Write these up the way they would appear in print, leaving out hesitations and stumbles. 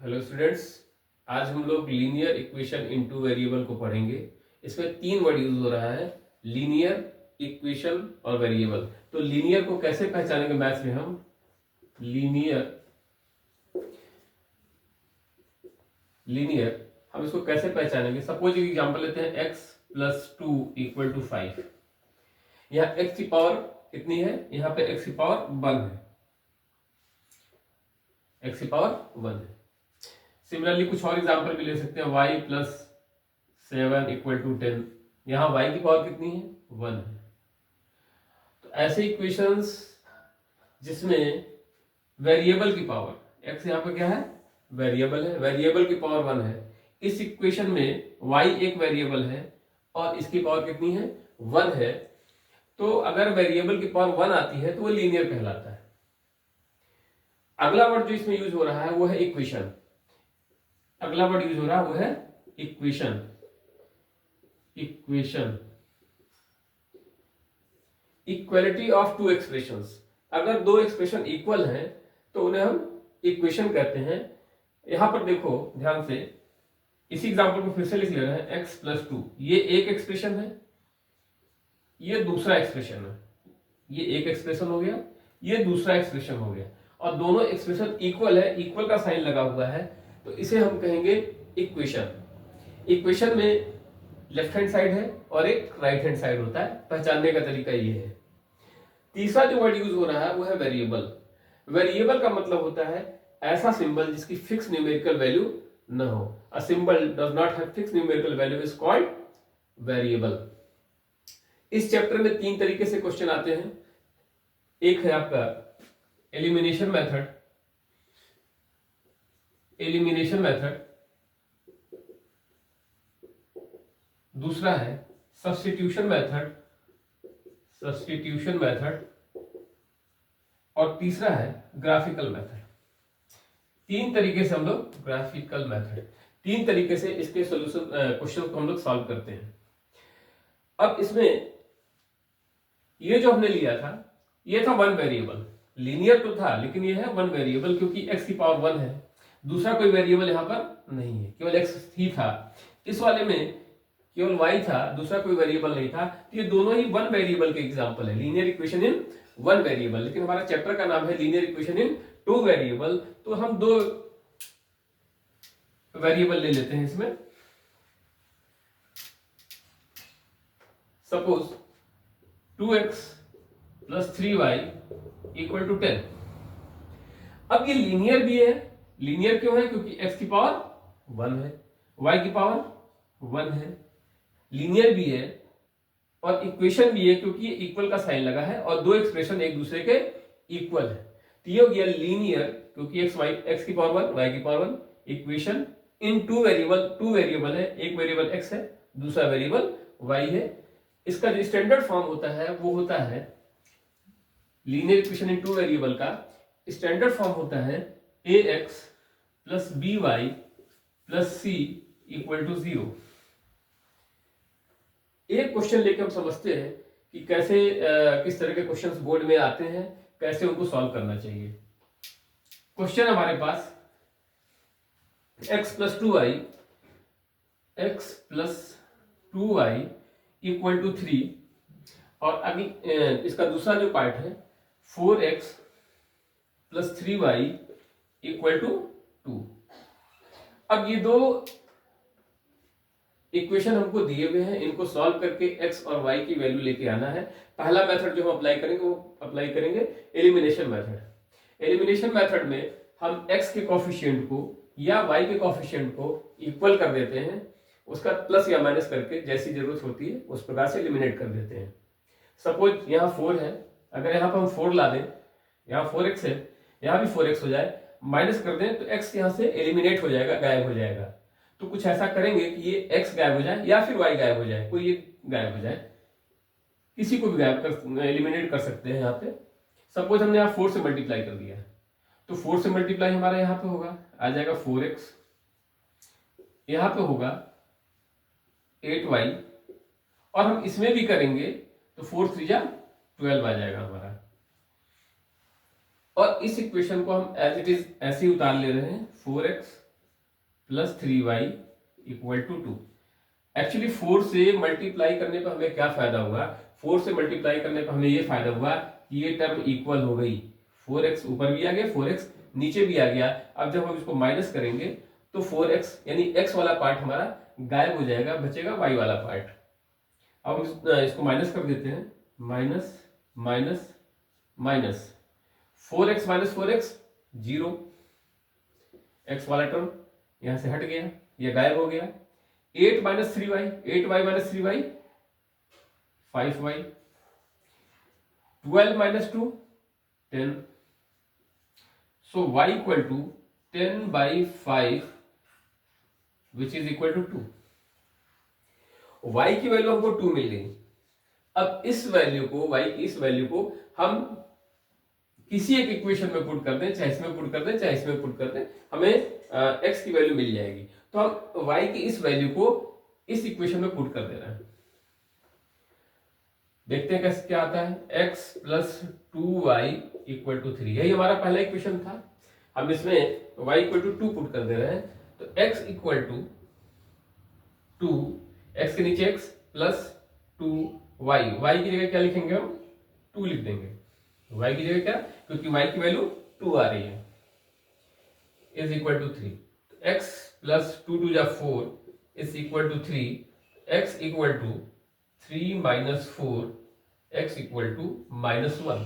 Hello students, आज हम लोग linear equation in two variable को पढ़ेंगे। इसमें तीन वर्ड यूज हो रहा है, लीनियर, इक्वेशन और वेरिएबल। तो लीनियर को कैसे पहचानेंगे मैथ्स में हम? लीनियर हम इसको कैसे पहचानेंगे? सपोज एक एग्जांपल लेते हैं, x प्लस 2 इक्वल टू 5। यहाँ x की पावर कितनी है? यहाँ पे x की पावर 1 है, x की पावर 1 है। सिमिलरली कुछ और एग्जांपल भी ले सकते हैं, y प्लस 7 इक्वल टू 10। यहाँ y की पावर कितनी है? 1 है। तो ऐसे इक्वेशंस जिसमें वेरिएबल की पावर, x यहाँ पे क्या है? वेरिएबल है, वेरिएबल की पावर 1 है। इस इक्वेशन में y एक वेरिएबल है और इसकी पावर कितनी है? 1 है। तो अगर वेरिएबल की पावर 1 आती है तो वो लीनियर कहलाता है। अगला वर्ड जो इसमें यूज हो रहा है वो है इक्वेशन। अगला वर्ड यूज हो रहा है वो है equation. Equality of two expressions. अगर दो एक्सप्रेशन इक्वल हैं तो उन्हें हम इक्वेशन कहते हैं। यहां पर देखो ध्यान से, इसी एग्जांपल को फिर से लिख ले रहे हैं, x प्लस 2। ये एक एक्सप्रेशन है, ये दूसरा एक्सप्रेशन है। ये एक एक्सप्रेशन हो गया, ये दूसरा एक्सप्रेशन हो गया, और दोनों एक्सप्रेशन इक्वल है, इक्वल का साइन लगा हुआ है, तो इसे हम कहेंगे इक्वेशन। इक्वेशन में लेफ्ट हैंड साइड है और एक राइट हैंड साइड होता है। पहचानने का तरीका ये है। तीसरा जो वर्ड यूज हो रहा है वो है वेरिएबल। वेरिएबल का मतलब होता है ऐसा सिंबल जिसकी फिक्स न्यूमेरिकल वैल्यू न हो। A symbol does not have fix numerical value is called variable. इस चैप्टर में तीन तरीके से क्वेश्चन आते हैं। एक है आपका एलिमिनेशन मेथड, दूसरा है सब्स्टिट्यूशन मेथड, और तीसरा है ग्राफिकल मेथड। तीन तरीके से हम लोग तीन तरीके से इसके सॉल्यूशन क्वेश्चन को हम लोग सॉल्व करते हैं। अब इसमें ये जो हमने लिया था ये था वन वेरिएबल। लीनियर तो था लेकिन ये है वन वेरिएबल, क्योंकि x की पावर 1 है। दूसरा कोई वेरिएबल यहाँ पर नहीं है, केवल x ही था। इस वाले में केवल y था, दूसरा कोई वेरिएबल नहीं था। तो ये दोनों ही वन वेरिएबल के एग्जांपल है, linear equation in one variable. लेकिन हमारा चैप्टर का नाम है linear equation in two variable, तो हम दो वेरिएबल ले लेते हैं इसमें। Suppose 2x plus 3y equal to 10। अब ये लीनियर भी है। लीनियर क्यों है? क्योंकि x की पावर 1 है, y की पावर 1 है। लीनियर भी है और इक्वेशन भी है क्योंकि ये इक्वल का साइन लगा है और दो एक्सप्रेशन एक दूसरे के इक्वल है। तो ये हो गया लीनियर, क्योंकि x की पावर 1, y की power 1। Equation in two variable है, एक वेरिएबल x है, दूसरा वेरिएबल y है। इसका जो स्टैंडर्ड फॉर्म होता है वो होता है, linear equation in two variable का स्टैंडर्ड फॉर्म होता है ax plus by plus c equal to 0। एक क्वेश्चन लेके हम समझते हैं कि कैसे किस तरह के क्वेश्चंस बोर्ड में आते हैं, कैसे उनको सॉल्व करना चाहिए। क्वेश्चन हमारे पास x plus 2y equal to 3, और अभी इसका दूसरा जो पार्ट है 4x plus 3y equal to 2। अब ये दो इक्वेशन हमको दिए हुए हैं, इनको सॉल्व करके x और y की वैल्यू लेके आना है। पहला मेथड जो हम अप्लाई करेंगे वो अप्लाई करेंगे एलिमिनेशन मेथड। एलिमिनेशन मेथड में हम x के कोफिशिएंट को या y के कोफिशिएंट को इक्वल कर देते हैं, उसका प्लस या माइनस करके जैसी जरूरत होती है उस प्रकार से एलिमिनेट कर देते हैं। सपोज यहाँ 4 है, अगर यहाँ पर हम 4 ला दें, यहाँ 4x है, यहाँ भी 4x हो जाए, माइनस कर दें तो x यहाँ से एलिमिनेट हो जाएगा, गायब हो जाएगा। तो कुछ ऐसा करेंगे कि ये x गायब हो जाए या फिर y गायब हो जाए, कोई एक गायब हो जाए, किसी को भी गायब कर एलिमिनेट कर सकते हैं। यहाँ पे सपोज हमने यहाँ 4 से मल्टीप्लाई कर दिया, तो 4 से मल्टीप्लाई हमारा यहाँ पे होगा, आ जाएगा 4x, यहाँ पे होगा 8y, और हम इसमें भी करेंगे तो 4 3 जा 12 आ जाएगा हमारा। और इस इक्वेशन को हम एज इट इज ऐसे ही उतार ले रहे हैं, 4x plus 3y equal to 2। Actually 4 से मल्टीप्लाई करने पर हमें क्या फायदा हुआ, 4 से मल्टीप्लाई करने पर हमें ये फायदा हुआ कि ये टर्म इक्वल हो गई, 4x ऊपर भी आ गया, 4x नीचे भी आ गया। अब जब हम इसको माइनस करेंगे तो 4x यानी x वाला पार्ट हमारा गायब हो जाएगा, बचेगा y वाला पार्ट। अब हम इसको माइनस कर देते हैं, minus minus minus 4x minus 4x 0, x वाला टर्म यहां से हट गया, ये गायब हो गया। 8 minus 3y, 8y minus 3y 5y, 12 minus 2 10। So y equal to 10 by 5 which is equal to 2। y की वैल्यू हमको 2 मिल गई। अब इस वैल्यू को, y की इस वैल्यू को हम किसी एक इक्वेशन में पुट कर दें, चाहे इसमें पुट कर दें चाहे इसमें पुट कर दें, हमें x की वैल्यू मिल जाएगी। तो हम y की इस वैल्यू को इस इक्वेशन में पुट कर देना है। देखते हैं कैसे क्या आता है, x plus 2y equal to 3, यही हमारा पहला इक्वेशन था। हम इसमें y इक्वल टू 2 पुट कर दे रहे हैं, तो x इक्वल टू 2, x के नीचे x प्लस 2y, y की जगह क्या लिखेंगे हम, 2 लिख देंगे। y की जगह क्या, क्योंकि y की वैल्यू 2 आ रही है, is equal to 3। x plus 2 2 जा 4 is equal to 3, x equal to 3 minus 4, x equal to minus 1।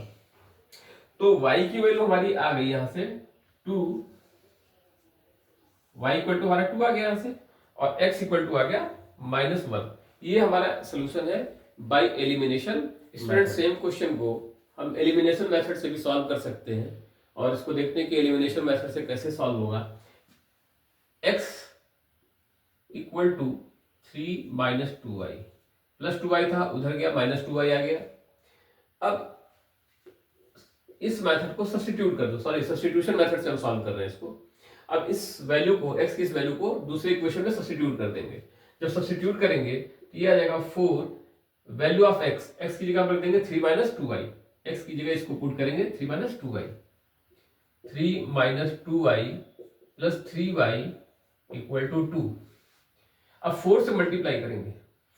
तो y की वैल्यू हमारी आ गई यहां से 2, y इक्वल टू हमारा 2 आ गया यहां से, और x इक्वल टू आ गया माइनस 1। ये हमारा सोल्यूशन है by elimination. Student same question को हम एलिमिनेशन मेथड से भी सॉल्व कर सकते हैं, और इसको देखते हैं कि एलिमिनेशन मेथड से कैसे सॉल्व होगा। x equal to 3 minus 2y, plus 2y था उधर गया, माइनस 2y आ गया। अब इस मेथड को सब्स्टिट्यूट कर दो, सॉरी सब्स्टिट्यूशन मेथड से हम सॉल्व कर रहे हैं इसको। अब इस वैल्यू को, x की इस वैल्यू को दूसरे इक्वेशन में सब्स्टिट्यूट कर देंगे। जब सब्स्टिट्यूट करेंगे तो ये आ जाएगा 4 वैल्यू ऑफ x की जगह हम रख देंगे 3 माइनस 2y, x की जगह इसको पुट करेंगे 3 minus 2y, 3 minus 2y plus 3y equal to 2। अब 4 से मल्टीप्लाई करेंगे,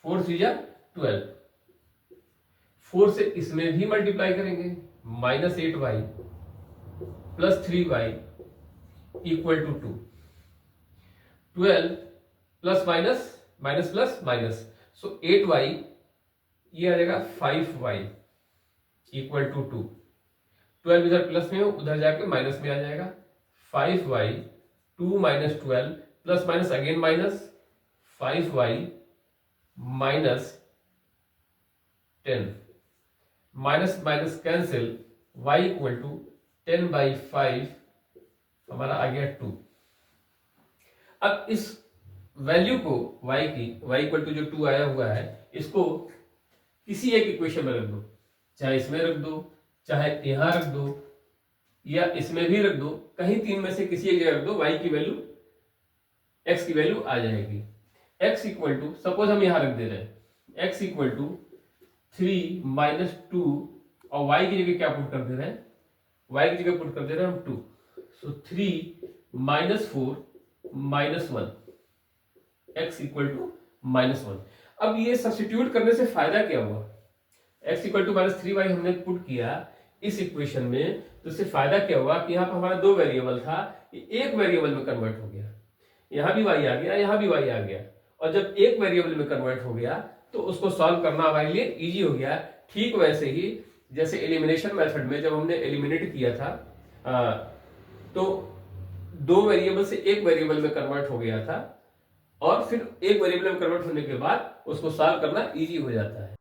4 3 जा 12, 4 से इसमें भी मल्टीप्लाई करेंगे, minus 8y plus 3y equal to 2, 12 plus minus minus plus minus, so 8y ये आ जाएगा 5y इक्वल टू 2, 12 इधर प्लस में हो उधर जाके माइनस में आ जाएगा, 5y 2 minus 12 plus minus again minus 5y minus 10, minus minus cancel, y equal to 10 by 5 हमारा आ गया 2। अब इस वैल्यू को y की, y इक्वल टू जो 2 आया हुआ है, इसको किसी एक इक्वेशन में रख दो, चाहे इसमें रख दो चाहे यहां रख दो या इसमें भी रख दो, कहीं तीन में से किसी एक जगह रख दो, y की वैल्यू x की वैल्यू आ जाएगी। x इक्वल टू, सपोज हम यहां रख दे रहे हैं x इक्वल टू 3 माइनस 2, और y की जगह क्या पुट कर दे रहे हैं, y की जगह पुट कर दे रहे हैं हम 2, so 3 minus 4 minus 1, x equal to minus 1। अब ये सब्स्टिट्यूट करने से फायदा क्या हुआ, x equal to minus 3y हमने पुट किया इस इक्वेशन में, तो इससे फायदा क्या हुआ कि यहाँ पर हमारा 2 वेरिएबल था, एक वेरिएबल में कन्वर्ट हो गया, यहाँ भी y आ गया यहाँ भी y आ गया, और जब एक वेरिएबल में कन्वर्ट हो गया तो उसको सॉल्व करना हमारे लिए इजी हो गया। ठीक वैसे ही जैसे एलिमिनेशन मेथड में जब हमने एलिमिनेट किया था तो 2 वेरिएबल से एक वेरिएबल में कन्वर्ट हो गया था, और फिर एक वेरिएबल में कन्वर्ट होने के बाद उसको सॉल्व करना इजी हो जाता है।